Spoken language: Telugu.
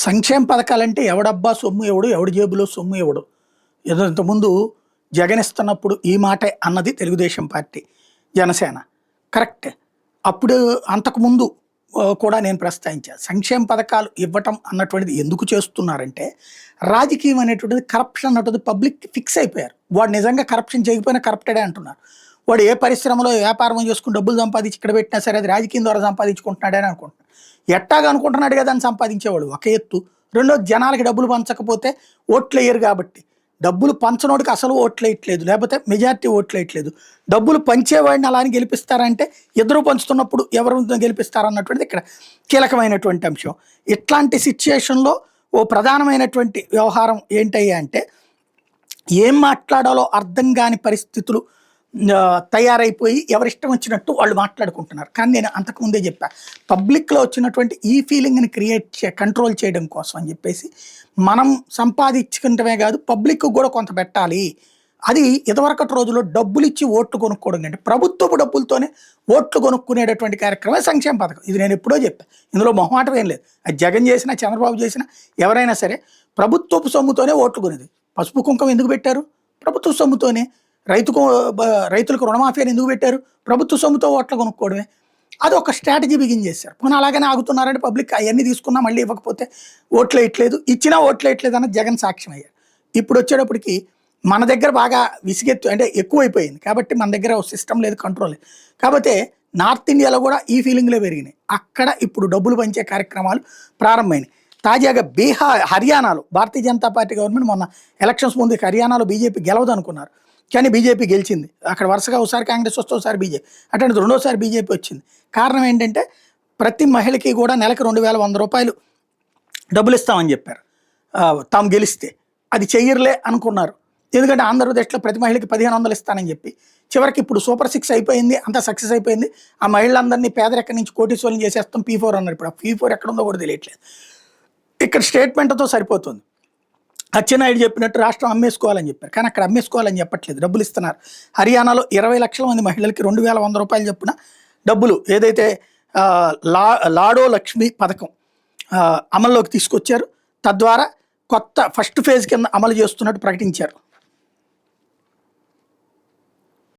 సంక్షేమ పథకాలంటే ఎవడబ్బా సొమ్ము ఎవడు, ఎవడి జేబులో సొమ్ము ఎవడు. ఏదో ఇంతకుముందు జగన్ ఇస్తున్నప్పుడు ఈ మాటే అన్నది తెలుగుదేశం పార్టీ, జనసేన. కరెక్ట్. అప్పుడు అంతకుముందు కూడా నేను ప్రస్తావించాను. సంక్షేమ పథకాలు ఇవ్వటం అన్నటువంటిది ఎందుకు చేస్తున్నారంటే, రాజకీయం అనేటువంటిది కరప్షన్ అన్నటువంటిది పబ్లిక్ ఫిక్స్ అయిపోయారు. వాడు నిజంగా కరప్షన్ చేయకపోయినా కరప్టెడే అంటున్నారు. వాడు ఏ పరిశ్రమలో వ్యాపారం చేసుకుని డబ్బులు సంపాదించి ఇక్కడ పెట్టినా సరే అది రాజకీయం ద్వారా సంపాదించుకుంటున్నాడని అనుకుంటున్నాడు. ఎట్టాగా అనుకుంటున్నాడు కదా అని సంపాదించేవాడు ఒక ఎత్తు. రెండోది, జనాలకి డబ్బులు పంచకపోతే ఓట్లు వేయరు కాబట్టి. డబ్బులు పంచనోడికి అసలు ఓట్లు వేయట్లేదు, లేకపోతే మెజార్టీ ఓట్లు వేయట్లేదు. డబ్బులు పంచేవాడిని అలా అని గెలిపిస్తారంటే ఇద్దరు పంచుతున్నప్పుడు ఎవరు గెలిపిస్తారన్నటువంటిది ఇక్కడ కీలకమైనటువంటి అంశం. ఇట్లాంటి సిచ్యుయేషన్లో ఓ ప్రధానమైనటువంటి వ్యవహారం ఏంటయ్యా అంటే, ఏం మాట్లాడాలో అర్థం కాని పరిస్థితులు తయారైపోయి ఎవరిష్టం వచ్చినట్టు వాళ్ళు మాట్లాడుకుంటున్నారు. కానీ నేను అంతకుముందే చెప్పా, పబ్లిక్లో వచ్చినటువంటి ఈ ఫీలింగ్ని కంట్రోల్ చేయడం కోసం అని చెప్పేసి మనం సంపాదించుకుంటమే కాదు, పబ్లిక్ కూడా కొంత పెట్టాలి. అది ఇదివరకటి రోజుల్లో డబ్బులు ఇచ్చి ఓట్లు కొనుక్కోవడం కంటే ప్రభుత్వపు డబ్బులతోనే ఓట్లు కొనుక్కునేటటువంటి కార్యక్రమే సంక్షేమ పథకం. ఇది నేను ఎప్పుడో చెప్పాను, ఇందులో మొహమాటం ఏం లేదు. అది జగన్ చేసినా చంద్రబాబు చేసినా ఎవరైనా సరే ప్రభుత్వపు సొమ్ముతోనే ఓట్లు కొనేది. పసుపు కుంకుమ ఎందుకు పెట్టారు? ప్రభుత్వ సొమ్ముతోనే. రైతులకు రుణమాఫీ అని ఎందుకు పెట్టారు? ప్రభుత్వ సొమ్ముతో ఓట్లు కొనుక్కోవడమే. అది ఒక స్ట్రాటజీ బిగిన్ చేశారు. పోనీ అలాగనే ఆగుతున్నారంటే పబ్లిక్ అవన్నీ తీసుకున్నా మళ్ళీ ఇవ్వకపోతే ఓట్లు వేయట్లేదు, ఇచ్చినా ఓట్లు వేయట్లేదు అన్నది జగన్ సాక్ష్యం అయ్యారు. ఇప్పుడు వచ్చేటప్పటికి మన దగ్గర బాగా అంటే ఎక్కువైపోయింది కాబట్టి మన దగ్గర సిస్టమ్ లేదు, కంట్రోల్ లేదు. కాకపోతే నార్త్ ఇండియాలో కూడా ఈ ఫీలింగ్లే పెరిగినాయి. అక్కడ ఇప్పుడు డబ్బులు పంచే కార్యక్రమాలు ప్రారంభమైనాయి. తాజాగా హర్యానాలో భారతీయ జనతా పార్టీ గవర్నమెంట్ మొన్న ఎలక్షన్స్ ముందు హర్యానాలో బీజేపీ గెలవదు అనుకున్నారు, కానీ బీజేపీ గెలిచింది. అక్కడ వరుసగా ఒకసారి కాంగ్రెస్ వస్తే ఒకసారి బీజేపీ, అటు రెండోసారి బీజేపీ వచ్చింది. కారణం ఏంటంటే ప్రతి మహిళకి కూడా నెలకు 2100 రూపాయలు డబ్బులు ఇస్తామని చెప్పారు తాము గెలిస్తే. అది చెయ్యర్లే అనుకున్నారు, ఎందుకంటే ఆంధ్రప్రదేశ్లో ప్రతి మహిళకి 1500 ఇస్తానని చెప్పి. చివరికి ఇప్పుడు సూపర్ 6 అయిపోయింది, అంతా సక్సెస్ అయిపోయింది. ఆ మహిళలందరినీ పేదరికం నుంచి కోటీశ్వరులను చేసేస్తాం, P4 అన్నారు. ఇప్పుడు ఆ P4 ఎక్కడుందో కూడా తెలియట్లేదు. ఇక్కడ స్టేట్మెంట్తో సరిపోతుంది. అచ్చెన్నాయుడు చెప్పినట్టు రాష్ట్రం అమ్మేసుకోవాలని చెప్పారు, కానీ అక్కడ అమ్మేసుకోవాలని చెప్పట్లేదు, డబ్బులు ఇస్తున్నారు. హర్యానాలో 20 లక్షల మంది మహిళలకి 2100 రూపాయలు చొప్పున డబ్బులు ఏదైతే లాడో లక్ష్మి పథకం అమల్లోకి తీసుకొచ్చారు. తద్వారా కొత్త ఫస్ట్ ఫేజ్ కింద అమలు చేస్తున్నట్టు ప్రకటించారు.